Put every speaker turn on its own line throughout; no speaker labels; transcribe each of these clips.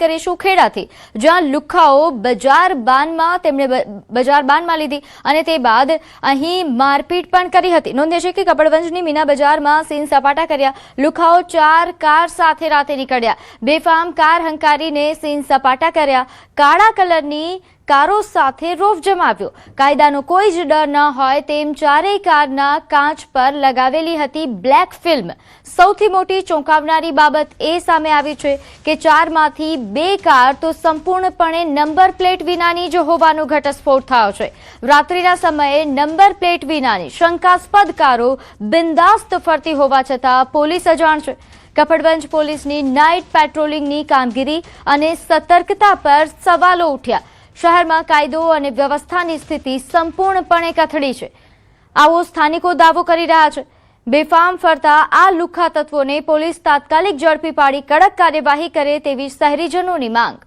કરીશું ખેડાથી, જ્યાં લુખ્ખાઓ બજાર બાનમાં લીધી અને તે બાદ અહીં મારપીટ પણ કરી હતી। નોંધે છે કે કપડવંજની મીના બજારમાં સીન સપાટા કર્યા। લુખ્ખાઓ 4 કાર સાથે રાતે નીકળ્યા, બેફામ કાર હંકારીને સીન સપાટા કર્યા। કાળા કલરની કારો સાથે રોફ જમાવ્યો। કાયદાનો કોઈ જ ડર ન હોય તેમ ચારેય કારના કાચ પર લગાવેલી હતી બ્લેક ફિલ્મ। સૌથી મોટી ચોંકાવનારી બાબત એ સામે આવી છે કે 4માંથી 2 કાર તો સંપૂર્ણપણે નંબર પ્લેટ વિનાની જ હોવાનો ઘટસ્ફોટ થયો છે। રાત્રિના સમયે નંબર પ્લેટ વિનાની શંકાસ્પદ કારો બિંદાસ્ત ફરતી હોવા છતાં પોલીસ અજાણ છે। કપડવંજ પોલીસની નાઇટ પેટ્રોલિંગની કામગીરી અને સતર્કતા પર સવાલો ઉઠ્યા। શહેરમાં કાયદો અને વ્યવસ્થાની સ્થિતિ સંપૂર્ણપણે કથળી છે, આવો સ્થાનિકો દાવો કરી રહ્યા છે। બેફામ ફરતા આ લુખ્ખા તત્વોને પોલીસ તાત્કાલિક ઝડપી પાડી કડક કાર્યવાહી કરે તેવી શહેરીજનોની માંગ।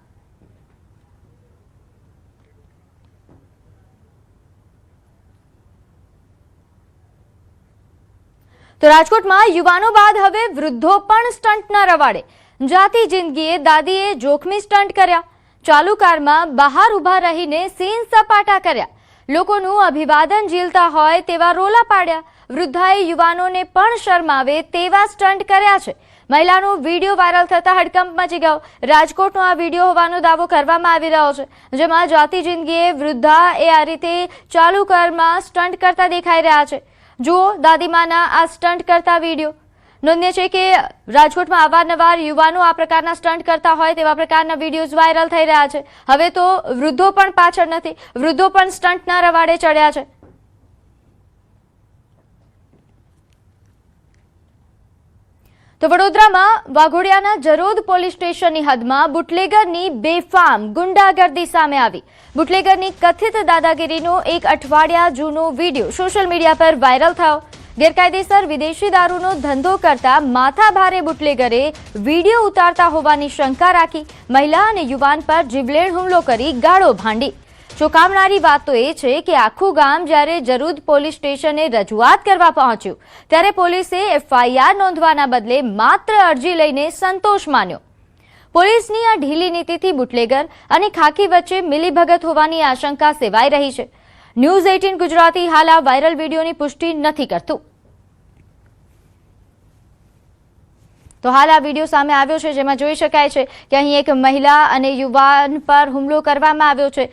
તો રાજકોટમાં યુવાનો બાદ હવે વૃદ્ધો પણ સ્ટન્ટના રવાડે। જાતિ જિંદગીએ દાદીએ જોખમી સ્ટન્ટ કર્યા। ચાલુ કારમાં બહાર ઉભા રહીને સીન સપાટા કર્યા। લોકોનું અભિવાદન ઝીલતા હોય તેવા રોલા પાડ્યા। વૃદ્ધાએ યુવાનોને પણ શરમાવે તેવા સ્ટન્ટ કર્યા છે। મહિલાનો વિડીયો વાયરલ થતા હડકંપ મચી ગયો। રાજકોટનો આ વિડીયો હોવાનો દાવો કરવામાં આવી રહ્યો છે, જેમાં જાતિ જિંદગીએ વૃદ્ધા એ આ રીતે ચાલુ કારમાં સ્ટન્ટ કરતા દેખાઈ રહ્યા છે। જુઓ દાદીમાના આ સ્ટન્ટ કરતા વિડીયો। નોંધનીય છે કે રાજકોટમાં અવારનવાર યુવાનો આ પ્રકારના સ્ટન્ટ કરતા હોય તેવા પ્રકારના વિડીયોઝ વાયરલ થઈ રહ્યા છે। હવે તો વૃદ્ધો પણ પાછળ નથી, વૃદ્ધો પણ સ્ટન્ટના રવાડે ચડ્યા છે। તો વડોદરામાં વાઘોડિયાના જરોદ પોલીસ સ્ટેશનની હદમાં બુટલેગરની બેફામ ગુંડાગર્દી સામે આવી। બુટલેગરની કથિત દાદાગીરીનો એક અઠવાડિયા જૂનો વિડીયો સોશિયલ મીડિયા પર વાયરલ થયો। ગેરકાયદેસર વિદેશી દારૂનો ધંધો કરતા માથાભારે બુટલેગરે વિડીયો ઉતારતા હોવાની શંકા રાખી મહિલા અને યુવાન પર જીવલેણ હુમલો કરી ગાળો ભાંડી। ચોંકાવનારી વાત તો એ છે કે આખું ગામ જ્યારે જરોદ પોલીસ સ્ટેશને રજૂઆત કરવા પહોંચ્યું ત્યારે પોલીસે FIR નોંધવાના બદલે માત્ર અરજી લઈને સંતોષ માન્યો। પોલીસની આ ઢીલી નીતિથી બુટલેગર અને ખાકી વચ્ચે મિલીભગત હોવાની આશંકા સેવાઈ રહી છે। ન્યૂઝ 18 ગુજરાતી હાલ આ વાયરલ વિડીયોની પુષ્ટિ નથી કરતું। તો હાલ આ વિડીયો સામે આવ્યો છે, જેમાં જોઈ શકાય છે કે અહીં એક મહિલા અને યુવાન પર હુમલો કરવામાં આવ્યો છે।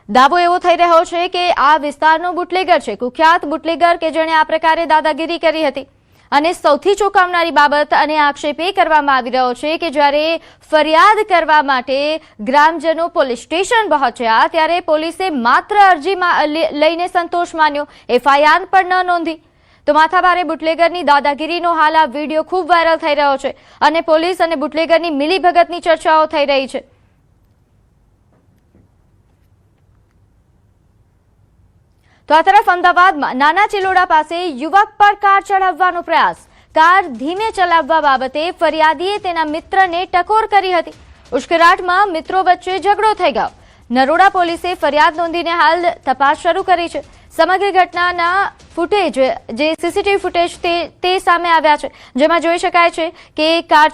દાવો એવો થઈ રહ્યો છે કે આ વિસ્તારનો બુટલેગર છે, કુખ્યાત બુટલેગર કે જેણે આ પ્રકારે દાદાગીરી કરી હતી। અને સૌથી ચોંકાવનારી બાબત અને આક્ષેપ એ કરવામાં આવી રહ્યો છે કે જ્યારે ફરિયાદ કરવા માટે ગ્રામજનો પોલીસ સ્ટેશન પહોંચ્યા ત્યારે પોલીસે માત્ર અરજી લઈને સંતોષ માન્યો, FIR પણ ન નોંધી। તો માથાભારે બુટલેગરની દાદાગીરીનો હાલ આ વિડીયો ખૂબ વાયરલ થઈ રહ્યો છે અને પોલીસ અને બુટલેગરની મિલીભગતની ચર્ચાઓ થઈ રહી છે। તો આ તરફ અમદાવાદમાં નાના ચિલોડા પાસે યુવક પર કાર ચડાવવાનો પ્રયાસ। કાર ધીમે ચલાવવા બાબતે ફરિયાદીએ તેના મિત્રને ટકોર કરી હતી। ઉશ્કેરાટમાં મિત્રો વચ્ચે ઝઘડો થઈ ગયો। નરોડા પોલીસે ફરિયાદ નોંધીને હાલ તપાસ શરૂ કરી છે। સમગ્ર ઘટનાના ફૂટેજ જે CCTV ફૂટેજ તે સામે આવ્યા છે, જેમાં જોઈ શકાય છે કે કાર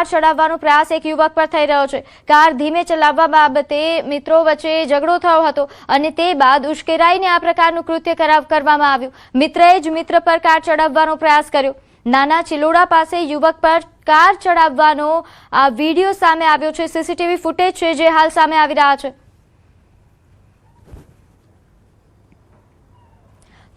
ચડાવવાનો પ્રયાસ એક યુવક પર થઈ રહ્યો છે। કાર ધીમે ચલાવવા બાબતે મિત્રો વચ્ચે ઝઘડો થયો હતો અને તે બાદ ઉશ્કેરાઈને આ પ્રકારનું કૃત્ય કરવામાં આવ્યું। મિત્રએ જ મિત્ર પર કાર ચડાવવાનો પ્રયાસ કર્યો। નાના ચિલોડા પાસે યુવક પર કાર ચડાવવાનો આ વિડીયો સામે આવ્યો છે। CCTV ફૂટેજ છે જે હાલ સામે આવી રહ્યા છે।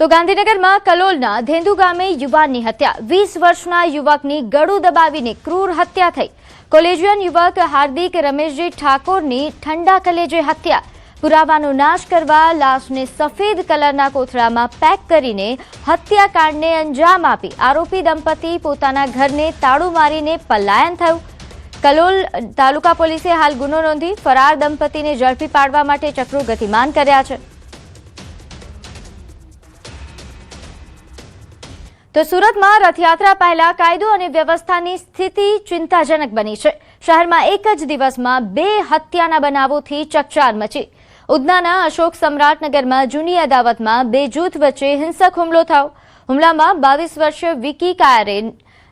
તો ગાંધીનગરમાં કલોલના ધેંધુ ગામે યુવાનની હત્યા। 20 વર્ષના યુવકની ગળું દબાવીને ક્રૂર હત્યા થઈ। કોલેજિયન યુવક હાર્દિક રમેશજી ઠાકોરની ઠંડા કલેજે હત્યા। પુરાવાનો નાશ કરવા લાશને સફેદ કલરના કોથળામાં પેક કરીને હત્યાકાંડને અંજામ આપી આરોપી દંપતી પોતાના ઘરને તાળું મારીને પલાયન થયું। કલોલ તાલુકા પોલીસે હાલ ગુનો નોંધી ફરાર દંપતીને ઝડપી પાડવા માટે ચક્રો ગતિમાન કર્યા છે। તો સુરતમાં રથયાત્રા પહેલા કાયદો અને વ્યવસ્થાની સ્થિતિ ચિંતાજનક બની છે। શહેરમાં એક જ દિવસમાં 2 હત્યાના બનાવોથી ચકચાર મચી। ઉધનાના અશોક સમ્રાટનગરમાં જૂની અદાવતમાં 2 જૂથ વચ્ચે હિંસક હુમલો થયો। હુમલામાં 22 વર્ષીય વિકી કાયરે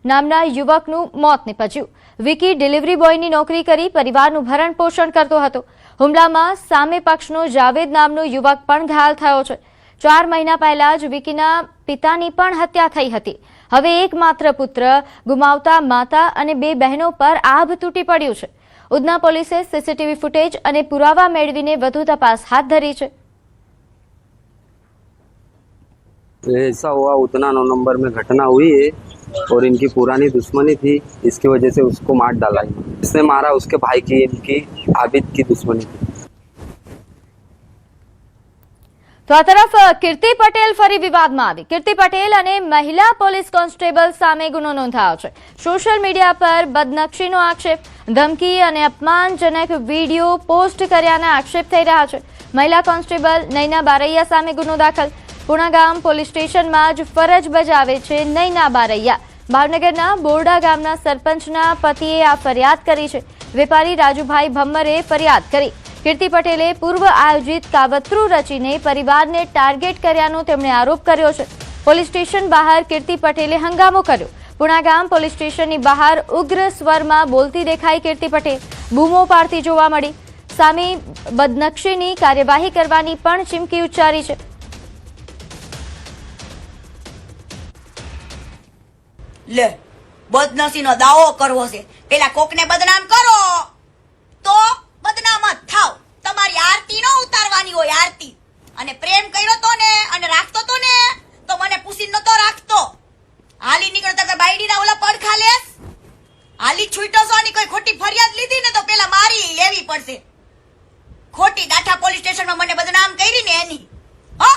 નામના યુવકનું મોત નીપજ્યું। વિકી ડિલિવરી બોયની નોકરી કરી પરિવારનું ભરણ પોષણ કરતો હતો. હુમલામાં સામે પક્ષનો જાવેદ નામનો યુવક પણ ઘાયલ થયો છે. 4 મહિના પહેલા જ વિકીના પિતાની પણ હત્યા થઈ હતી. હવે એકમાત્ર પુત્ર ગુમાવતા માતા અને 2 બહેનો પર આભ તૂટી પડ્યું છે. ઉધના પોલીસે સીસીટીવી ફૂટેજ અને પુરાવા મેળવીને વધુ તપાસ હાથ ધરી છે.
ऐसा हुआ उतना 9 नंबर में घटना हुई है और इनकी पुरानी दुश्मनी थी, इसकी वजह से उसको मार डाला. इसने मारा उसके भाई की, इनकी आबिद की दुश्मनी थी.
તો આ તરફ કીર્તિ પટેલ ફરી વિવાદમાં આવી. કીર્તિ પટેલ અને મહિલા પોલીસ કોન્સ્ટેબલ સામે ગુનો નોંધાયો છે. સોશિયલ મીડિયા પર બદનક્ષીનો આક્ષેપ, ધમકી અને અપમાનજનક વિડીયો પોસ્ટ કર્યાના આક્ષેપ થઈ રહ્યા છે. મહિલા કોન્સ્ટેબલ નૈના બારૈયા સામે ગુનો દાખલ. પુણાગામ પોલીસ સ્ટેશનમાં જ ફરજ બજાવે છે નૈના બારૈયા. ભાવનગરના બોરડા ગામના સરપંચના પતિએ આ ફરિયાદ કરી છે. વેપારી રાજુભાઈ ભમ્મરે ફરિયાદ કરી. કીર્તિ પટેલે પૂર્વ આયોજિત કાવતરું રચીને પરિવારને ટાર્ગેટ કર્યાનો તેમણે આરોપ કર્યો છે. પોલીસ સ્ટેશન બહાર કીર્તિ પટેલે હંગામો કર્યો. પુણાગામ પોલીસ સ્ટેશનની બહાર ઉગ્ર સ્વરમાં બોલતી દેખાઈ કીર્તિ પટેલ. બૂમો પાડતી જોવા મળી. સામે બદનક્ષીની કાર્યવાહી કરવાની પણ ચીમકી ઉચ્ચારી છે.
લે, બદનસીનો દાવો કરવો છે. પેલા કોકને બદનામ કરો તો બદનામ જ થાવ. તમારી આરતી ન ઉતારવાની હોય, આરતી. અને પ્રેમ કર્યો તો ને અને રાખતો તો ને તો મને પૂછી નતો રાખતો. હાલી નીકળતો કે બાયડીના ઓલા પડખા લેસ, હાલી છૂટો છો ની કોઈ ખોટી ફરિયાદ લીધી ને તો પેલા મારી લેવી પડશે. ખોટી દાઠા પોલીસ સ્ટેશનમાં મને બદનામ કરી ને એની હો,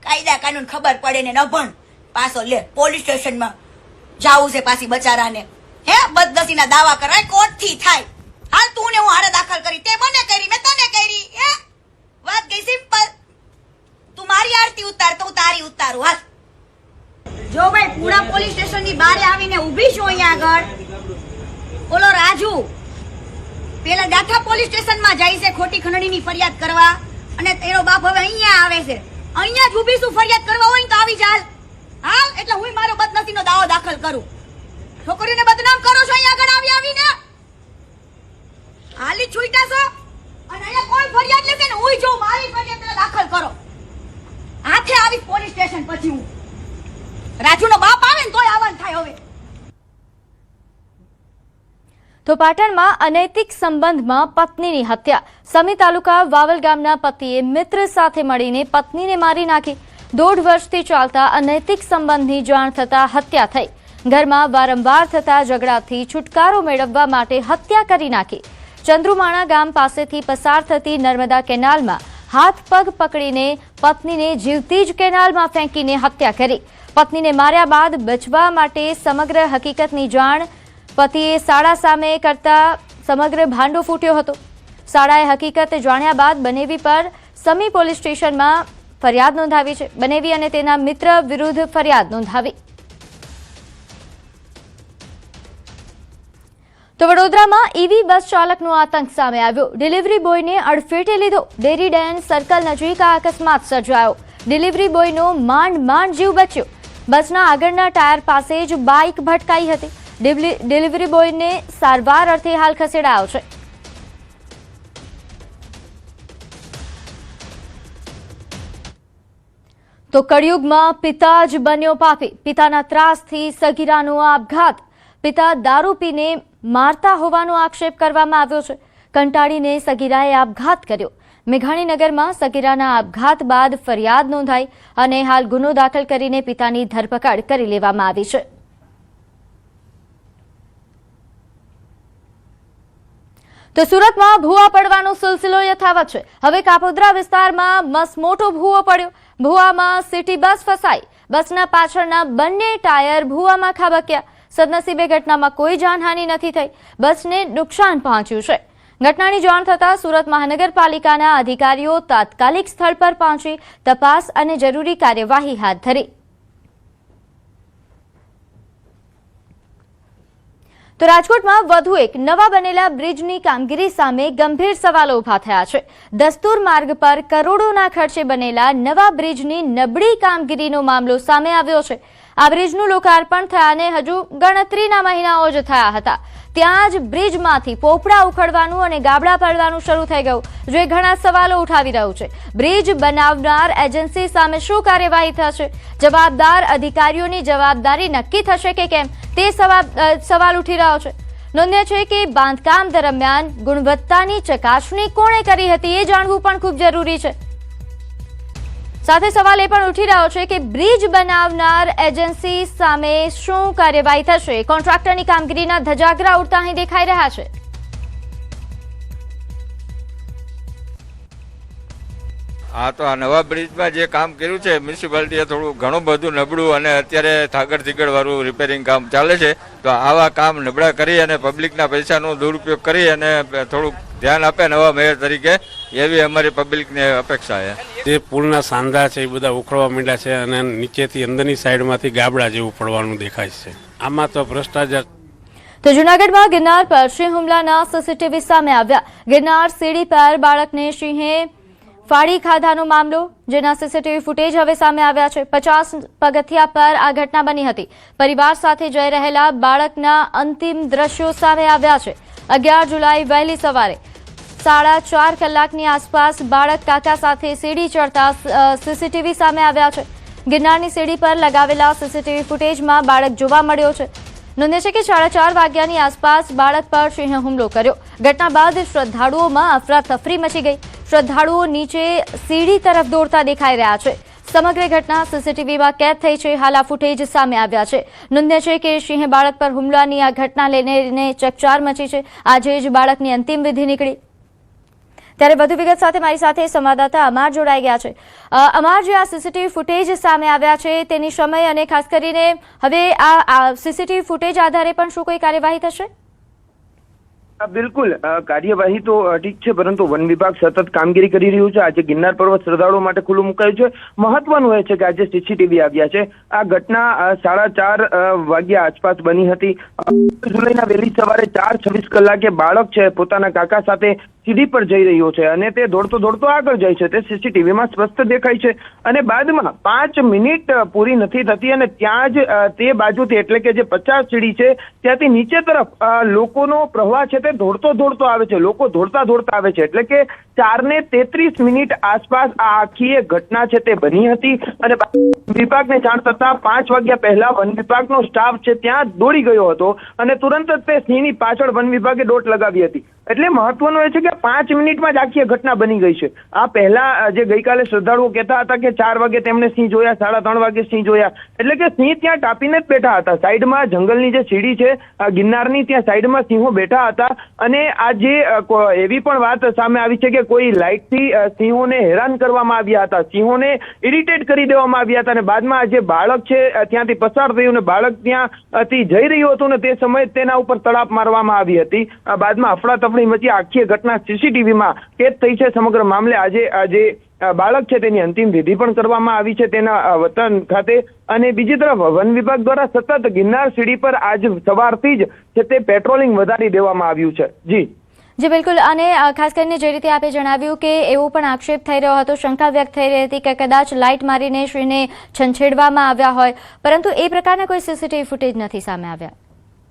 કાયદા કાનૂન ખબર પડે ને ન ભણ પાછો લે પોલીસ સ્ટેશનમાં જાવું છે પાછી બચારાને. હે, બદનસીના દાવા કરાય કોર્ટથી થાય. હાલ તું ને હું હારે દાખલ કરી, તે મને કરી, મેં તને કરી. હે, વાત ગઈ સિમ્પલ. તું મારી આરતી ઉતાર તો હું તારી ઉતારું. હાલ જો ભાઈ, પૂરા પોલીસ સ્ટેશનની બહાર આવીને ઊભી છું અહીંયા આગળ. ઓલો રાજુ પેલા દાઠા પોલીસ સ્ટેશનમાં જાય છે ખોટી ખંડણીની ફરિયાદ કરવા અને તેનો બાપ હવે અહીંયા આવે છે. અહીંયા જ ઊભી છું, ફરિયાદ કરવા હોય તો આવી ચાલ. હાલ એટલે હું મારો બદનસીનો દાવો દાખલ કરું. છોકરીઓને બદનામ કરો છો અહીંયા આગળ આવીને. હાલી છૂટા છો અને અહીંયા કોઈ ફરિયાદ લેશે ને હું જો મારી ફરિયાદ પેલા દાખલ કરો. હાથે આવી પોલીસ સ્ટેશન પછી હું રાજુનો બાપ આવે ને તોય આવવાનું થાય હવે.
તો પાટણમાં અનૈતિક સંબંધમાં પત્નીની હત્યા. સમી તાલુકા વાવલ ગામના પતિએ મિત્ર સાથે મળીને પત્નીને મારી નાખી. 1.5 વર્ષથી ચાલતા અનૈતિક સંબંધની જાણ થતા હત્યા થઈ. ઘરમાં વારંવાર થતા ઝઘડાથી છુટકારો મેળવવા માટે હત્યા કરી નાખી. ચંદ્રુમાણા ગામ પાસેથી પસાર થતી નર્મદા કેનાલમાં હાથ પગ પકડીને પત્નીને જીવતી જ કેનાલમાં ફેંકીને હત્યા કરી. પત્નીને માર્યા બાદ બચવા માટે સમગ્ર હકીકતની જાણ પતિએ શાળા સામે કરતા સમગ્ર ભાંડો ફૂટ્યો હતો. શાળાએ હકીકત જાણ્યા બાદ બનેવી પર સમી પોલીસ સ્ટેશનમાં ફરિયાદ નોંધાવી છે. બનેવી અને તેના મિત્ર વિરુદ્ધ ફરિયાદ નોંધાવી. તો વડોદરામાં ઈવી બસ ચાલકનો આતંક સામે આવ્યો. ડિલિવરી બોયને અડફેટે લીધો. ડેરી ડેન સર્કલ નજીક આ અકસ્માત સર્જાયો. ડિલિવરી બોયનો માંડ જીવ બચ્યો. બસના આગળના ટાયર પાસે જ બાઇક ભટકાઈ હતી. ડિલિવરી બોયને સારવાર અર્થે હાલ ખસેડાયો છે. તો કળિયુગમાં પિતા જ બન્યો પાપી. પિતાના ત્રાસથી સગીરાનો આપઘાત. પિતા દારૂ પીને મારતા હોવાનો આક્ષેપ કરવામાં આવ્યો છે. કંટાળીને સગીરાએ આપઘાત કર્યો. મેઘાણીનગરમાં સગીરાના આપઘાત બાદ ફરિયાદ નોંધાઈ અને હાલ ગુનો દાખલ કરીને પિતાની ધરપકડ કરી લેવામાં આવી છે. તો સુરતમાં ભૂવા પડવાનો સિલસિલો યથાવત છે. હવે કાપોદ્રા વિસ્તારમાં મસમોટો ભૂવો પડ્યો. ભૂવામાં સિટી બસ ફસાઈ. બસના પાછળના બંને ટાયર ભૂવામાં ખાબક્યા. સદનસીબે ઘટનામાં કોઈ જાનહાનિ નથી થઈ. બસને નુકસાન પહોંચ્યું છે. ઘટનાની જાણ થતાં સુરત મહાનગરપાલિકાના અધિકારીઓ તાત્કાલિક સ્થળ પર પહોંચી તપાસ અને જરૂરી કાર્યવાહી હાથ ધરી. તો રાજકોટમાં વધુ એક નવા બનેલા બ્રિજની કામગીરી સામે ગંભીર સવાલો ઉભા થયા છે. દસ્તુર માર્ગ પર કરોડોના ખર્ચે બનેલા નવા બ્રિજની નબળી કામગીરીનો મામલો સામે આવ્યો છે. આ બ્રિજનું લોકાર્પણ થયાને હજુ ગણતરીના મહિનાઓ જ થયા હતા ત્યાં જ બ્રિજમાંથી પોપડા ઉખડવાનું અને ગાબડા પડવાનું શરૂ થઈ ગયું, જે ઘણા સવાલો ઉઠાવી રહ્યું છે. બ્રિજ બનાવનાર એજન્સી સામે શું કાર્યવાહી થશે? જવાબદાર અધિકારીઓની જવાબદારી નક્કી થશે કે કેમ, તે સવાલ ઉઠી રહ્યો છે. નોંધ્ય છે કે બાંધકામ દરમિયાન ગુણવત્તાની ચકાસણી કોણે કરી હતી એ જાણવું પણ ખૂબ જરૂરી છે. સાથે સવાલ એ પણ ઉઠી રહ્યો છે કે બ્રિજ બનાવનાર એજન્સી સામે શું કાર્યવાહી થશે? કોન્ટ્રાક્ટરની કામગીરીના ધજાગરા ઉડતા અહીં દેખાઈ રહ્યા છે.
આ તો આ નવા બ્રિજમાં જે કામ કર્યું છે મ્યુનિસિપાલિટીએ થોડું ઘણું બધું નબળું અને અત્યારે થાગડ થીગડ વાળું રિપેરિંગ કામ ચાલે છે. તો આવા કામ નબળા કરી અને પબ્લિકના પૈસાનો દુરુપયોગ કરી અને થોડુંક ધ્યાન આપે નવા મેયર તરીકે, એવી અમારી પબ્લિકની અપેક્ષા છે.
જે પુલના સાંધા છે એ બધા ઉખડવા માંડ્યા છે અને નીચેથી અંદરની સાઈડમાંથી ગાબડા જેવું પડવાનું દેખાય છે. આમાં તો ભ્રષ્ટાચાર.
તો જૂનાગઢમાં ગિરનાર પર સિંહ હુમલાના સીસીટીવી સામે આવ્યા. ગિરનાર સીડી પર બાળકને સિંહે ફાડી ખાધાનો મામલો, જેના સીસીટીવી ફૂટેજ હવે સામે આવ્યા છે. 50 પગથિયા પર આ ઘટના બની હતી. પરિવાર સાથે જઈ રહેલા બાળકના અંતિમ દ્રશ્યો સામે આવ્યા છે. 11 જુલાઈ વહેલી સવારે 4:30 કલાકની આસપાસ બાળક કાકા સાથે સીડી ચડતા સીસીટીવી સામે આવ્યા છે. ગિરનારની સીડી પર લગાવેલા સીસીટીવી ફૂટેજમાં બાળક જોવા મળ્યો છે. નોંધ્ય છે કે 4:30 વાગ્યાની આસપાસ બાળક પર સિંહે હુમલો કર્યો. ઘટના બાદ શ્રદ્ધાળુઓમાં અફરાતફરી મચી ગઈ. શ્રદ્ધાળુઓ નીચે સીડી તરફ દોડતા દેખાઈ રહ્યા છે. સમગ્ર ઘટના સીસીટીવીમાં કેદ થઈ છે. હાલ આ ફૂટેજ સામે આવ્યા છે. નોંધ્ય છે કે સિંહે બાળક પર હુમલાની આ ઘટના લઈને ચકચાર મચી છે. આજે જ બાળકની અંતિમ વિધિ નીકળી. ત્યારે વધુ વિગત સાથે મારી સાથે સંવાદદાતા અમાર જોડાઈ ગયા છે. અમાર, જે આ સીસીટીવી ફૂટેજ સામે આવ્યા છે તેની સમય અને ખાસ કરીને હવે આ સીસીટીવી ફૂટેજ આધારે પણ શું કોઈ કાર્યવાહી થશે?
બિલકુલ, કાર્યવાહી તો ઠીક છે, પરંતુ વન વિભાગ સતત કામગીરી કરી રહ્યું છે. આજે ગિરનાર પર્વત શ્રદ્ધાળુઓ માટે ખુલ્લું મુકાયું છે. મહત્વનું એ છે કે આજે સીસીટીવી આવ્યા છે. આ ઘટના 4:30 વાગ્યા આસપાસ બની હતી. જુલાઈના વહેલી સવારે 4:26 કલાકે બાળક છે પોતાના કાકા સાથે સીડી પર જઈ રહ્યો છે અને તે દોડતો આગળ જાય છે. તે સીસીટીવીમાં સ્પષ્ટ દેખાય છે. અને બાદમાં 5 મિનિટ પૂરી નથી થતી અને ત્યાં જ તે બાજુથી, એટલે કે જે 50 સીડી છે ત્યાંથી નીચે તરફ લોકોનો પ્રવાહ છે તે દોડતો આવે છે. લોકો દોડતા આવે છે. એટલે કે 4:33 મિનિટ આસપાસ આ આખી ઘટના છે તે બની હતી. અને વિભાગને જાણ થતા 5 વાગ્યા પહેલા વન વિભાગનો સ્ટાફ છે ત્યાં દોડી ગયો હતો અને તુરંત જ તે સિંહની પાછળ વન વિભાગે દોટ લગાવી હતી. એટલે મહત્વનું એ છે કે 5 મિનિટમાં જ આખી ઘટના બની ગઈ છે. આ પહેલા જે ગઈકાલે શ્રદ્ધાળુઓ કહેતા હતા કે 4 વાગે તેમને સિંહ જોયા, 3:30 વાગે સિંહ જોયા, એટલે કે સિંહ ત્યાં ટાપીને જ બેઠા હતા. સાઈડમાં જંગલની જે સીડી છે ગિરનારની, ત્યાં સાઈડમાં સિંહો બેઠા હતા. અને આ જે એવી પણ વાત સામે આવી છે કે કોઈ લાઇટથી સિંહોને હેરાન કરવામાં આવ્યા હતા, સિંહોને ઇરિટેટ કરી દેવામાં આવ્યા હતા. અને બાદમાં જે બાળક છે ત્યાંથી પસાર થયું અને બાળક ત્યાંથી જઈ રહ્યું હતું ને તે સમયે તેના ઉપર તડાપ મારવામાં આવી હતી. બાદમાં અફડાતફડી મચી. આખી ઘટના સીસીટીવીમાં કેદ થઈ છે. સમગ્ર મામલે આજે બાળક છે તેની અંતિમ વિધિ પણ કરવામાં આવી છે તેના વતન ખાતે. અને બીજી તરફ વન વિભાગ દ્વારા સતત ગિરનાર સીડી પર આજ સવારથી જ છે તે પેટ્રોલિંગ વધારી દેવામાં આવ્યું છે.
જી બિલકુલ. અને ખાસ કરીને જે રીતે આપે જણાવ્યું કે એવો પણ આક્ષેપ થઈ રહ્યો હતો, શંકા વ્યક્ત થઈ રહી હતી કે કદાચ લાઇટ મારીને સિંહને છંછેડવામાં આવ્યા હોય, પરંતુ એ પ્રકારના કોઈ સીસીટીવી ફૂટેજ નથી સામે આવ્યા.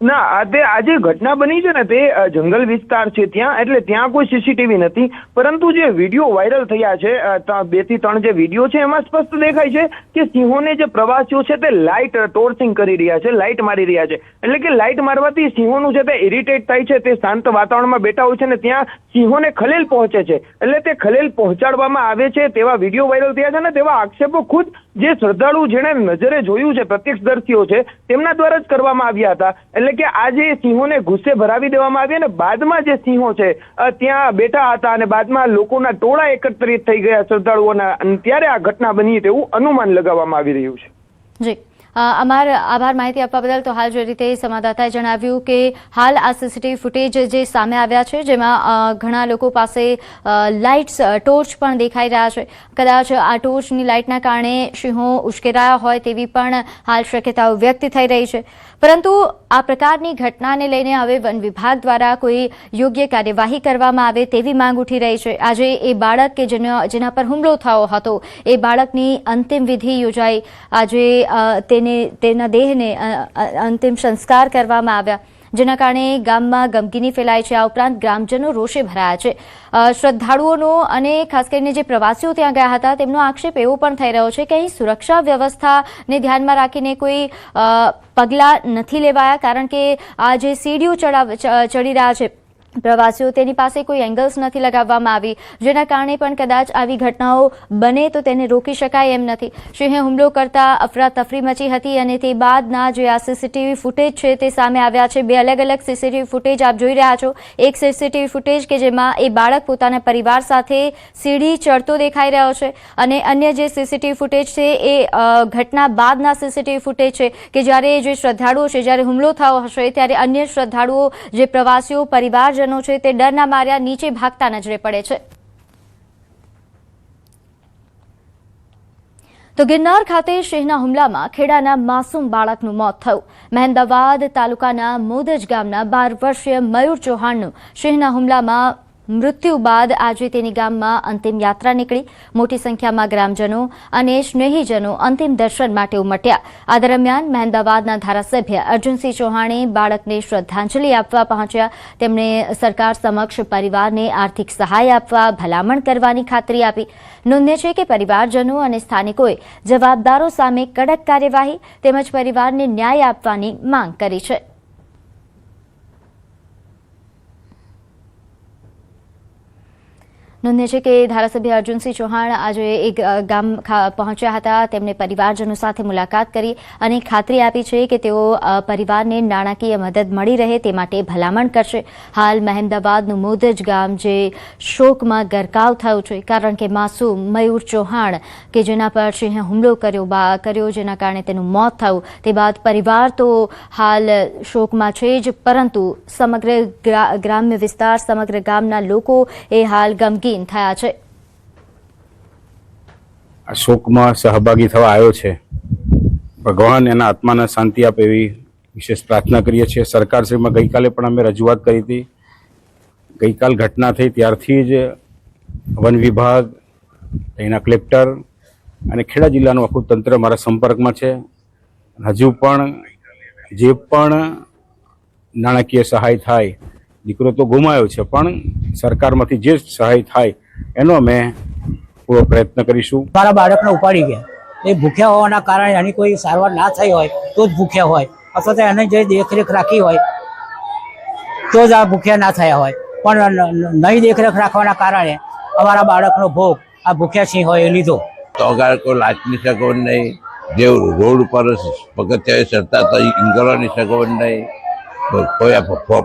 ના, આજે ઘટના બની છે ને તે જંગલ વિસ્તાર છે ત્યાં, એટલે ત્યાં કોઈ સીસીટીવી નથી. પરંતુ જે વિડીયો વાયરલ થયા છે 2 થી 3 જે વિડીયો છે એમાં સ્પષ્ટ દેખાય છે કે સિંહોને જે પ્રવાસીઓ છે તે લાઇટ ટોર્ચિંગ કરી રહ્યા છે, લાઇટ મારી રહ્યા છે. એટલે કે લાઇટ મારવાથી સિંહોનું છે તે ઇરિટેટ થાય છે. તે શાંત વાતાવરણમાં બેઠા હોય છે ને ત્યાં સિંહોને ખલેલ પહોંચે છે. એટલે તે ખલેલ પહોંચાડવામાં આવે છે તેવા વિડીયો વાયરલ થયા છે ને તેવા આક્ષેપો ખુદ જે શ્રદ્ધાળુ જેને નજરે જોયું છે, પ્રત્યક્ષદર્શીઓ છે, તેમના દ્વારા જ કરવામાં આવ્યા હતા. એટલે કે આ જે સિંહોને ગુસ્સે ભરાવી દેવામાં આવી અને બાદમાં જે સિંહો છે ત્યાં બેઠા હતા અને બાદમાં લોકોના ટોળા એકત્રિત થઈ ગયા શ્રદ્ધાળુઓના, ત્યારે આ ઘટના બની તેવું અનુમાન લગાવવામાં આવી રહ્યું છે.
જી અમાર આભાર માહિતી આપવા બદલ. તો હાલ જે રીતે સંવાદદાતાએ જણાવ્યું કે હાલ આ સીસીટીવી ફૂટેજ જે સામે આવ્યા છે જેમાં ઘણા લોકો પાસે લાઇટ્સ, ટોર્ચ પણ દેખાઈ રહ્યા છે. કદાચ આ ટોર્ચની લાઇટના કારણે સિંહો ઉશ્કેરાયા હોય તેવી પણ હાલ શક્યતાઓ વ્યક્ત થઈ રહી છે. પરંતુ આ પ્રકારની ઘટનાને લઈને હવે વન વિભાગ દ્વારા કોઈ યોગ્ય કાર્યવાહી કરવામાં આવે તેવી માંગ ઉઠી રહી છે. આજે એ બાળક કે જેના પર હુમલો થયો હતો એ બાળકની અંતિમ વિધિ યોજાઈ. આજે તેના દેહને અંતિમ સંસ્કાર કરવામાં આવ્યા, જેના કારણે ગામમાં ગમગીની ફેલાય છે. આ ઉપરાંત ગ્રામજનો રોષે ભરાયા છે. શ્રદ્ધાળુઓનો અને ખાસ કરીને જે પ્રવાસીઓ ત્યાં ગયા હતા તેમનો આક્ષેપ એવો પણ થઈ રહ્યો છે કે અહીં સુરક્ષા વ્યવસ્થાને ધ્યાનમાં રાખીને કોઈ પગલાં નથી લેવાયા, કારણ કે આ જે સીડીઓ ચડી રહ્યા છે પ્રવાસીઓ તેની પાસે કોઈ એંગલ્સ નથી લગાવવામાં આવી, જેના કારણે પણ કદાચ આવી ઘટનાઓ બને તો તેને રોકી શકાય એમ નથી. સિંહે હુમલો કરતા અફરાતફરી મચી હતી અને તે બાદના જે આ સીસીટીવી ફૂટેજ છે તે સામે આવ્યા છે. 2 અલગ અલગ સીસીટીવી ફૂટેજ આપ જોઈ રહ્યા છો. એક સીસીટીવી ફૂટેજ કે જેમાં એ બાળક પોતાના પરિવાર સાથે સીડી ચડતો દેખાઈ રહ્યો છે અને અન્ય જે સીસીટીવી ફૂટેજ છે એ ઘટના બાદના સીસીટીવી ફૂટેજ છે કે જ્યારે જે શ્રદ્ધાળુઓ છે, જ્યારે હુમલો થયો હશે ત્યારે અન્ય શ્રદ્ધાળુઓ જે પ્રવાસીઓ પરિવાર છે તે ડરના માર્યા નીચે ભાગતા નજરે પડે છે. તો ગિરનાર ખાતે સિંહના હુમલામાં ખેડાના માસૂમ બાળકનું મોત થયું. મહેમદાવાદ તાલુકાના મોદજ ગામના 12 વર્ષીય મયુર ચૌહાણનું સિંહના હુમલામાં મૃત્યુ બાદ આજે તેની ગામમાં અંતિમ યાત્રા નીકળી. મોટી સંખ્યામાં ગ્રામજનો અને સ્નેહીજનો અંતિમ દર્શન માટે ઉમટ્યા. આ દરમિયાન મહેમદાવાદના ધારાસભ્ય અર્જુનસિંહ ચૌહાણે બાળકને શ્રદ્ધાંજલિ આપવા પહોંચ્યા. તેમણે સરકાર સમક્ષ પરિવારને આર્થિક સહાય આપવા ભલામણ કરવાની ખાતરી આપી. નોંધનીય છે કે પરિવારજનો અને સ્થાનિકોએ જવાબદારો સામે કડક કાર્યવાહી તેમજ પરિવારને ન્યાય આપવાની માંગ કરી છે. નોંધનીય છે કે ધારાસભ્ય અર્જુનસિંહ ચૌહાણ આજે એક ગામ પહોંચ્યા હતા. તેમણે પરિવારજનો સાથે મુલાકાત કરી અને ખાતરી આપી છે કે તેઓ પરિવારને નાણાકીય મદદ મળી રહે તે માટે ભલામણ કરશે. હાલ મહેમદાવાદનું મોદજ ગામ જે શોકમાં ગરકાવ થયું છે, કારણ કે માસૂમ મયુર ચૌહાણ કે જેના પર સિંહે હુમલો કર્યો જેના કારણે તેનું મોત થયું, તે બાદ પરિવાર તો હાલ શોકમાં છે જ, પરંતુ સમગ્ર ગ્રામ્ય વિસ્તાર, સમગ્ર ગામના લોકો એ હાલ ગમગીન થયા છે.
આ શોકમાં સહભાગી થવા આવ્યો છે. ભગવાન એના આત્માને શાંતિ આપે એવી વિશેષ પ્રાર્થના કરીએ છીએ. સરકારશ્રીમાં ગઈકાલે પણ અમે રજૂઆત કરી હતી. ગઈકાલ ઘટના થઈ ત્યારથી જ વન વિભાગ, અહીંના કલેક્ટર અને ખેડા જિલ્લાનું આખું તંત્ર મારા સંપર્કમાં છે. હજુ પણ જે પણ નાણાકીય સહાય થાય, દીકરો તો ગુમાયો છે, પણ સરકારમાંથી જે સહાય થાય એનો અમે પૂરો પ્રયત્ન કરીશું.
મારા બાળકને ઉપાડી ગયા. એ ભૂખ્યા હોવાના કારણે એની કોઈ સારવાર ના થઈ હોય તો જ ભૂખ્યા હોય, અથવા તો એને જે દેખરેખ રાખી હોય તો જ આ ભૂખ્યા ના થયા હોય. પણ નહીં દેખરેખ રાખવાના કારણે અમારા બાળકનો ભોગ આ ભૂખ્યા સિંહ હોય એ લીધો.
તો અગાર કોઈ લાચની સગવડ નહીં, જે રોડ ઉપર પગથિયે ચડતા તો ઇંગલવાની સગવડ નહીં, કોઈ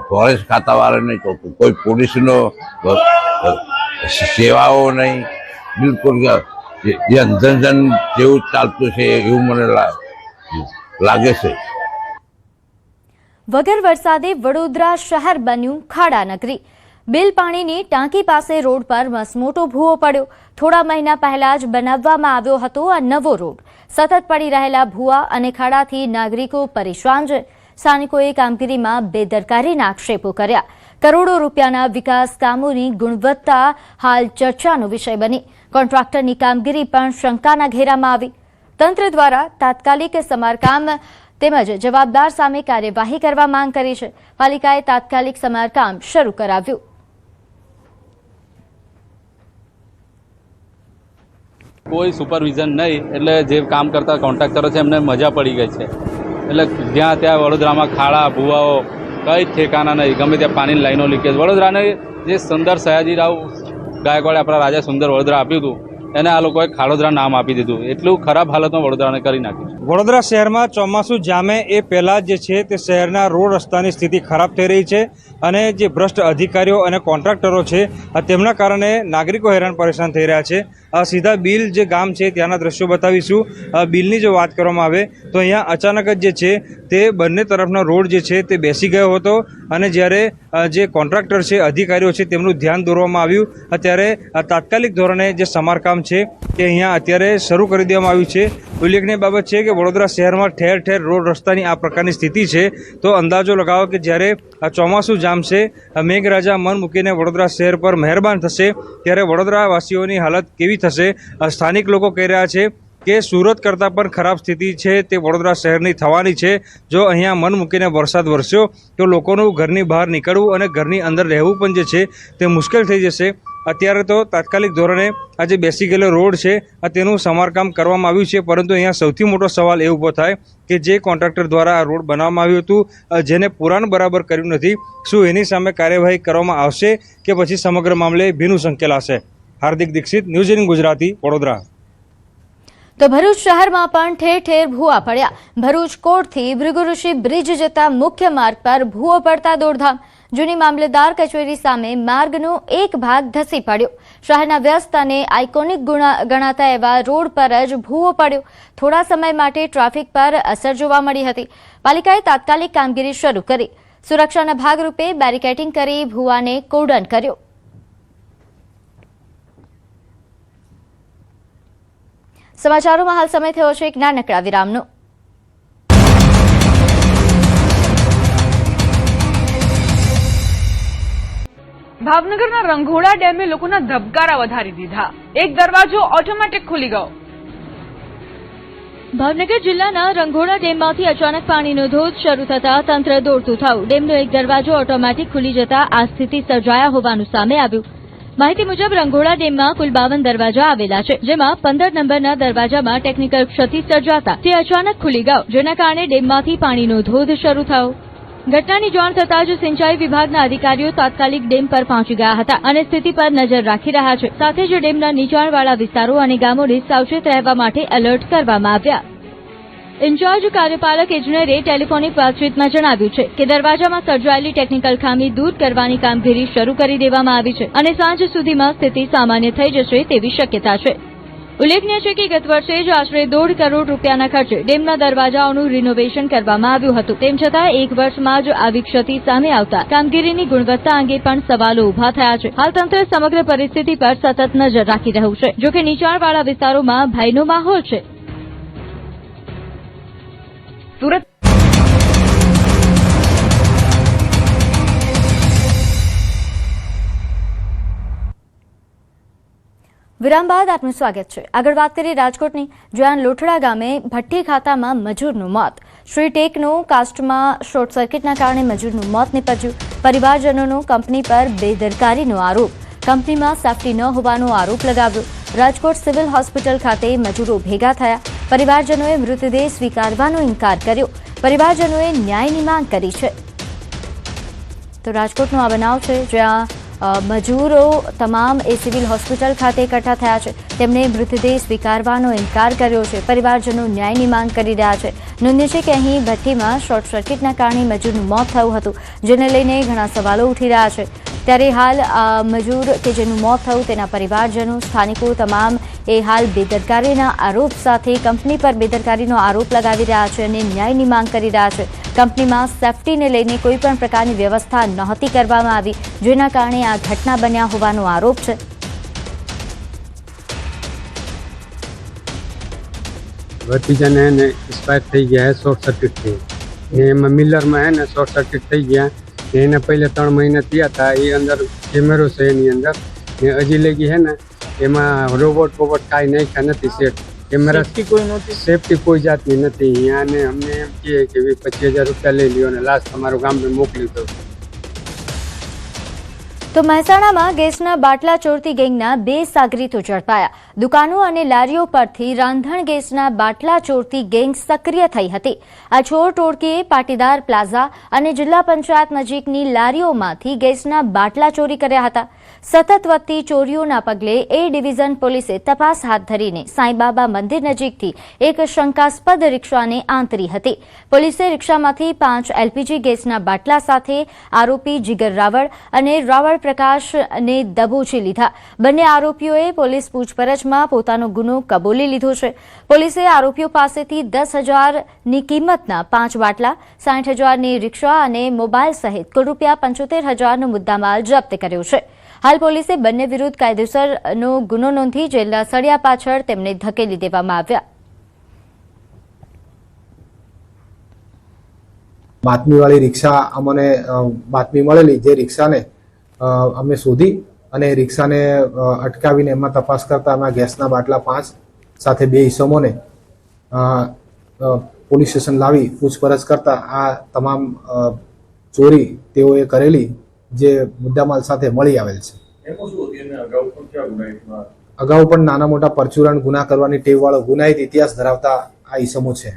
ફોરેસ્ટ ખાતાવાળા નહીં, કોઈ પોલીસનો સેવાઓ નહીં, બિલકુલ જે અંધજન જેવું ચાલતું છે એવું મને લાગે છે.
વગર વરસાદે વડોદરા શહેર બન્યું ખાડા નગરી. બિલ પાણીની ટાંકી પાસે રોડ પર મસમોટો ભૂવો પડ્યો. થોડા મહિના પહેલા જ બનાવવામાં આવ્યો હતો આ નવો રોડ. સતત પડી રહેલા ભૂવા અને ખાડાથી નાગરિકો પરેશાન છે. સ્થાનિકોએ કામગીરીમાં બેદરકારીના આક્ષેપો કર્યા. કરોડો રૂપિયાના વિકાસ કામોની ગુણવત્તા હાલ ચર્ચાનો વિષય બની. કોન્ટ્રાક્ટરની કામગીરી પણ શંકાના ઘેરામાં આવી. તંત્ર દ્વારા તાત્કાલિક સમારકામ તેમજ જવાબદાર સામે કાર્યવાહી કરવા માંગ કરી છે. પાલિકાએ તાત્કાલિક સમારકામ શરૂ કરાવ્યું.
કોઈ સુપરવિઝન નહીં, એટલે જે કામ કરતા કોન્ટ્રાક્ટરો છે એમને મજા પડી ગઈ છે. એટલે જ્યાં ત્યાં વડોદરામાં ખાડા ભૂવાઓ કંઈ ઠેકાના નહીં, ગમે ત્યાં પાણીની લાઈનો લીકેજ. વડોદરાને જે સુંદર સયાજીરાવ ગાયકવાડે આપણા રાજા સુંદર વડોદરા આપ્યું હતું એને આ લોકોએ ખાડોદરા નામ આપી દીધું. એટલું ખરાબ હાલતમાં વડોદરાને કરી નાખ્યું.
વડોદરા શહેરમાં ચોમાસું જામે એ પહેલાં જે છે તે શહેરના રોડ રસ્તાની સ્થિતિ ખરાબ થઈ રહી છે અને જે ભ્રષ્ટ અધિકારીઓ અને કોન્ટ્રાક્ટરો છે તેમના કારણે નાગરિકો હેરાન પરેશાન થઈ રહ્યા છે. સીધા બિલ જે ગામ છે ત્યાંના દ્રશ્યો બતાવીશું. બિલની જો વાત કરવામાં આવે તો અહીંયા અચાનક જ જે છે તે બંને તરફનો રોડ જે છે તે બેસી ગયો હતો અને જ્યારે જે કોન્ટ્રાક્ટર છે, અધિકારીઓ છે, તેમનું ધ્યાન દોરવામાં આવ્યું. અત્યારે તાત્કાલિક ધોરણે જે સમારકામ છે તે અહીંયા અત્યારે શરૂ કરી દેવામાં આવ્યું છે. ઉલ્લેખનીય બાબત છે કે વડોદરા શહેરમાં ઠેર ઠેર રોડ રસ્તાની આ પ્રકારની સ્થિતિ છે. તો અંદાજો લગાવો કે જ્યારે ચોમાસું જામશે, મેઘરાજા મન મૂકીને વડોદરા શહેર પર મહેરબાન થશે, ત્યારે વડોદરાવાસીઓની હાલત કેવી થશે. સ્થાનિક લોકો કહી રહ્યા છે કે સુરત કરતાં પણ ખરાબ સ્થિતિ છે તે વડોદરા શહેરની થવાની છે. જો અહીંયા મન મૂકીને વરસાદ વરસ્યો તો લોકોનું ઘરની બહાર નીકળવું અને ઘરની અંદર રહેવું પણ જે છે તે મુશ્કેલ થઈ જશે. અત્યારે તો તાત્કાલિક ધોરણે આ જે બેસી ગયેલો રોડ છે તેનું સમારકામ કરવામાં આવ્યું છે, પરંતુ અહીંયા સૌથી મોટો સવાલ એ ઊભો થાય કે જે કોન્ટ્રાક્ટર દ્વારા આ રોડ બનાવવામાં આવ્યું હતું, જેને પુરાણ બરાબર કર્યું નથી, શું એની સામે કાર્યવાહી કરવામાં આવશે કે પછી સમગ્ર મામલે ભીનું સંકેલાશે? હાર્દિક દીક્ષિત, ન્યૂઝ 18 ગુજરાતી, વડોદરા.
તો ભરૂચ શહેરમાં પણ ઠેર ઠેર ભૂવા પડ્યા. ભરૂચ કોટથી ભૃગુઋષિ બ્રિજ જતા મુખ્ય માર્ગ પર ભૂવો પડતા દોડધામ. જૂની મામલેદાર કચેરી સામે માર્ગનો એક ભાગ ધસી પડ્યો. શહેરના વ્યસ્ત અને આઇકોનિક ગણાતા એવા રોડ પર જ ભૂવો પડ્યો. થોડા સમય માટે ટ્રાફિક પર અસર જોવા મળી હતી. પાલિકાએ તાત્કાલિક કામગીરી શરૂ કરી. સુરક્ષાના ભાગરૂપે બેરિકેડિંગ કરી ભૂવાને કોર્ડન કર્યો. સમાચારોમાં હાલ સમય થયો છે એક નાનકડા વિરામનો.
ભાવનગરના રંઘોડા ડેમે લોકોના ધબકારા વધારી દીધા. એક દરવાજો ઓટોમેટિક ખુલી ગયો.
ભાવનગર જિલ્લાના રંઘોડા ડેમમાંથી અચાનક પાણીનો ધોધ શરૂ થતા તંત્ર દોડતું થયું. ડેમનો એક દરવાજો ઓટોમેટિક ખુલી જતા આ સ્થિતિ સર્જાયા હોવાનું સામે આવ્યું. માહિતી મુજબ રંઘોડા ડેમમાં કુલ 52 દરવાજા આવેલા છે, જેમાં 15 નંબરના દરવાજામાં ટેકનિકલ ક્ષતિ સર્જાતા તે અચાનક ખુલી ગયો, જેના કારણે ડેમમાંથી પાણીનો ધોધ શરૂ થયો. ઘટનાની જાણ થતાં જ સિંચાઈ વિભાગના અધિકારીઓ તાત્કાલિક ડેમ પર પહોંચી ગયા હતા અને સ્થિતિ પર નજર રાખી રહ્યા છે. સાથે જ ડેમના નીચાણવાળા વિસ્તારો અને ગામોને સાવચેત રહેવા માટે એલર્ટ કરવામાં આવ્યા. ઇન્ચાર્જ કાર્યપાલક ઇજનેરે ટેલિફોનિક વાતચીતમાં જણાવ્યું છે કે દરવાજામાં સર્જાયેલી ટેકનિકલ ખામી દૂર કરવાની કામગીરી શરૂ કરી દેવામાં આવી છે અને સાંજ સુધીમાં સ્થિતિ સામાન્ય થઈ જશે તેવી શક્યતા છે. ઉલ્લેખનીય છે કે ગત વર્ષે જ આશરે 1.5 કરોડ રૂપિયાના ખર્ચે ડેમના દરવાજાઓનું રિનોવેશન કરવામાં આવ્યું હતું. તેમ છતાં એક વર્ષમાં જ આવી ક્ષતિ સામે આવતા કામગીરીની ગુણવત્તા અંગે પણ સવાલો ઉભા થયા છે. હાલ તંત્ર સમગ્ર પરિસ્થિતિ પર સતત નજર રાખી રહ્યું છે. જોકે નીચાણવાળા વિસ્તારોમાં ભયનો માહોલ છે.
સુરત
વિરામ બાદ આપનું સ્વાગત છે. આગળ વાત કરીએ રાજકોટની, જ્યાં લોઠડા ગામે ભઠ્ઠી ખાતામાં મજૂરનું મોત. શ્રી ટેકનો કાસ્ટમાં શોર્ટ સર્કિટના કારણે મજૂરનું મોત નીપજ્યું. પરિવારજનોનો કંપની પર બેદરકારીનો આરોપ. કંપનીમાં સેફટી ન હોવાનો આરોપ લગાવ્યો. રાજકોટ સિવિલ હોસ્પિટલ ખાતે મજૂરો ભેગા થયા. પરિવારજનોએ મૃતદેહ સ્વીકારવાનો ઇનકાર કર્યો. પરિવારજનોએ ન્યાયની માંગ કરી છે. તો રાજકોટનો આ બનાવ છે, જ્યાં મજૂરો તમામ એ સિવિલ હોસ્પિટલ ખાતે એકઠા થયા છે. તેમણે મૃતદેહ સ્વીકારવાનો ઇનકાર કર્યો છે. પરિવારજનો ન્યાયની માંગ કરી રહ્યા છે. નોંધ્ય છે કે અહીં ભઠ્ઠીમાં શોર્ટ સર્કિટના કારણે મજૂરનું મોત થયું હતું, જેને લઈને ઘણા સવાલો ઉઠી રહ્યા છે. ત્યારે હાલ મજૂર કે જેનું મોત થયું તેના પરિવારજનો, સ્થાનિકો તમામ એ હાલ બેદરકારીના આરોપ સાથે કંપની પર બેદરકારીનો આરોપ લગાવી રહ્યા છે અને ન્યાયની માંગ કરી રહ્યા છે. કંપનીમાં સેફટીને લઈને કોઈ પણ પ્રકારની વ્યવસ્થા નહોતી કરવામાં આવી, જેના કારણે આ ઘટના બન્યા હોવાનો આરોપ છે.
ભત્રીજાને હે ને એક્સપાયર થઈ ગયા હે શોર્ટ સર્કિટથી ને એમાં મિલરમાં હે ને શોર્ટ સર્કિટ થઈ ગયા ને એને પહેલે 3 મહિના થયા હતા. એ અંદર કેમેરો છે એની અંદર ને હજી લગી હે ને એમાં રોબોટ કાંઈ નાખ્યા નથી. સેટ કેમેરા કોઈ નહોતી, સેફટી કોઈ જાતની નથી. અહીંયાને અમને એમ કહે કે 25,000 રૂપિયા લઈ લ્યો અને લાસ્ટ તમારું ગામને મોકલી દો.
તો મહેસાણામાં ગેસના બાટલા ચોરતી ગેંગના 2 સાગરીતો ઝડપાયા. દુકાનો અને લારીઓ પરથી રાંધણ ગેસના બાટલા ચોરતી ગેંગ સક્રિય થઈ હતી. આ ચોર ટોળકીએ પાટીદાર પ્લાઝા અને જિલ્લા પંચાયત નજીકની લારીઓમાંથી ગેસના બાટલા ચોરી કર્યા હતા. સતત વધતી ચોરીઓના પગલે એ ડિવિઝન પોલીસે તપાસ હાથ ધરીને સાંઈબાબા મંદિર નજીકથી એક શંકાસ્પદ રિક્ષાને આંતરી હતી. પોલીસે રિક્ષામાંથી 5 એલપીજી ગેસના બાટલા સાથે આરોપી જીગર રાવળ અને રાવળ પ્રકાશને દબોચી લીધા. બંને આરોપીઓએ પોલીસ પૂછપરછમાં પોતાનો ગુનો કબૂલી લીધો છે. પોલીસે આરોપીઓ પાસેથી 10,000ની કિંમતના 5 બાટલા, 60,000ની રિક્ષા અને મોબાઈલ સહિત કુલ ₹75,000નો મુદ્દામાલ જપ્ત કર્યો છે. હાલ પોલીસે બંને વિરુદ્ધ કાયદેસરનો ગુનો નોંધી જેલના સળિયા પાછળ તેમને ધકેલી દેવામાં આવ્યા.
બાતમીવાળી રિક્ષા અમને બાતમી મળેલી, જે રિક્ષાને અમે શોધી અને રિક્ષાને અટકાવીને એમાં તપાસ કરતા એમાં ગેસના બાટલા 5 સાથે 2 ઈસમોને પોલીસ સ્ટેશન લાવી પૂછપરછ કરતા આ તમામ ચોરી તેઓએ કરેલી જે મુદ્દામાલ સાથે મળી આવેલ છે. અગાઉ પણ નાના મોટા પરચુરણ ગુના કરવાની ટેવવાળો ગુનાહિત ઇતિહાસ ધરાવતા આ ઈસમો છે.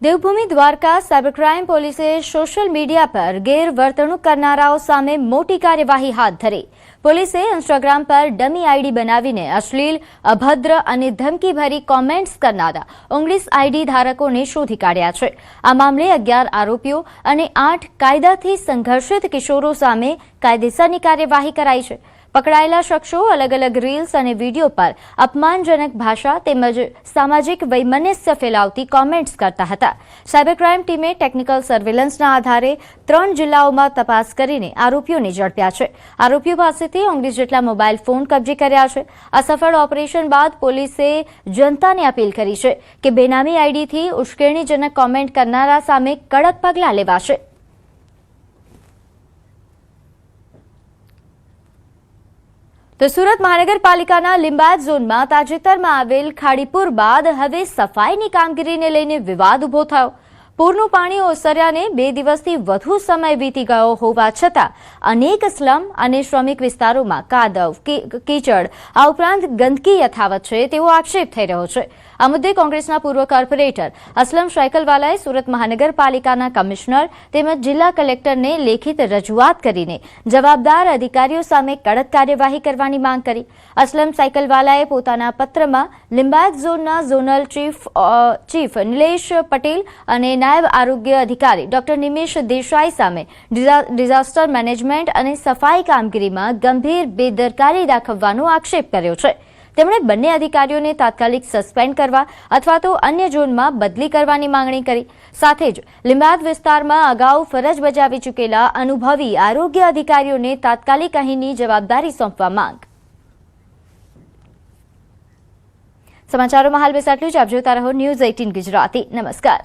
દેવભૂમિ દ્વારકા સાયબર ક્રાઇમ પોલીસે સોશિયલ મીડિયા પર ગેરવર્તણૂક કરનારાઓ સામે મોટી કાર્યવાહી હાથ ધરી. પોલીસે ઇન્સ્ટાગ્રામ પર ડમી આઈડી બનાવીને અશ્લીલ, અભદ્ર અને ધમકીભરી કોમેન્ટ્સ કરનારા 19 આઈડી ધારકોને શોધી કાઢ્યા છે. આ મામલે 11 આરોપીઓ અને 8 કાયદાથી સંઘર્ષિત કિશોરો સામે કાયદેસરની કાર્યવાહી કરાઈ છે. પકડાયેલા શખ્સો અલગ અલગ રીલ્સ અને વિડીયો પર અપમાનજનક ભાષા તેમજ સામાજિક વૈમનસ્ય ફેલાવતી કોમેન્ટ્સ કરતા હતા. સાયબર ક્રાઇમ ટીમે ટેકનિકલ સર્વેલન્સના આધારે 3 જિલ્લાઓમાં તપાસ કરીને આરોપીઓને ઝડપ્યા છે. આરોપીઓ પાસેથી 19 જેટલા મોબાઈલ ફોન કબજે કર્યા છે. આ સફળ ઓપરેશન બાદ પોલીસે જનતાને અપીલ કરી છે કે બેનામી આઈડીથી ઉશ્કેરણીજનક કોમેન્ટ કરનારા સામે કડક પગલાં લેવાશે. તો સુરત મહાનગરપાલિકાના લિંબાયત ઝોનમાં તાજેતરમાં આવેલ ખાડીપુર બાદ હવે સફાઈની કામગીરીને લઈને વિવાદ ઉભો થયો. પૂરનું પાણી ઓસર્યાને 2 દિવસથી વધુ સમય વીતી ગયો હોવા છતાં અનેક સ્લમ અને શ્રમિક વિસ્તારોમાં કાદવ, કીચડ આ ઉપરાંત ગંદકી યથાવત છે તેવો આક્ષેપ થઈ રહ્યો છે. આ મુદ્દે કોંગ્રેસના પૂર્વ કોર્પોરેટર અસલમ સાયકલવાલાએ સુરત મહાનગરપાલિકાના કમિશનર તેમજ જિલ્લા કલેક્ટરને લેખિત રજૂઆત કરીને જવાબદાર અધિકારીઓ સામે કડક કાર્યવાહી કરવાની માંગ કરી. અસલમ સાયકલવાલાએ પોતાના પત્રમાં લિંબાયત ઝોનના ઝોનલ ચીફ નિલેશ પટેલ અને નાયબ આરોગ્ય અધિકારી ડોક્ટર નિમેશ દેસાઈ સામે ડિઝાસ્ટર મેનેજમેન્ટ અને સફાઈ કામગીરીમાં ગંભીર બેદરકારી દાખવવાનો આક્ષેપ કર્યો છે. તેમણે બંને અધિકારીઓને તાત્કાલિક સસ્પેન્ડ કરવા અથવા તો અન્ય ઝોનમાં બદલી કરવાની માંગણી કરી. સાથે જ લિંબાયત વિસ્તારમાં અગાઉ ફરજ બજાવી ચૂકેલા અનુભવી આરોગ્ય અધિકારીઓને તાત્કાલિક અહીંની જવાબદારી સોંપવા માંગ. સમાચારોમાં હાલ બસ આટલું જ. આપ જોતા રહો ન્યૂઝ 18 ગુજરાતી. નમસ્કાર.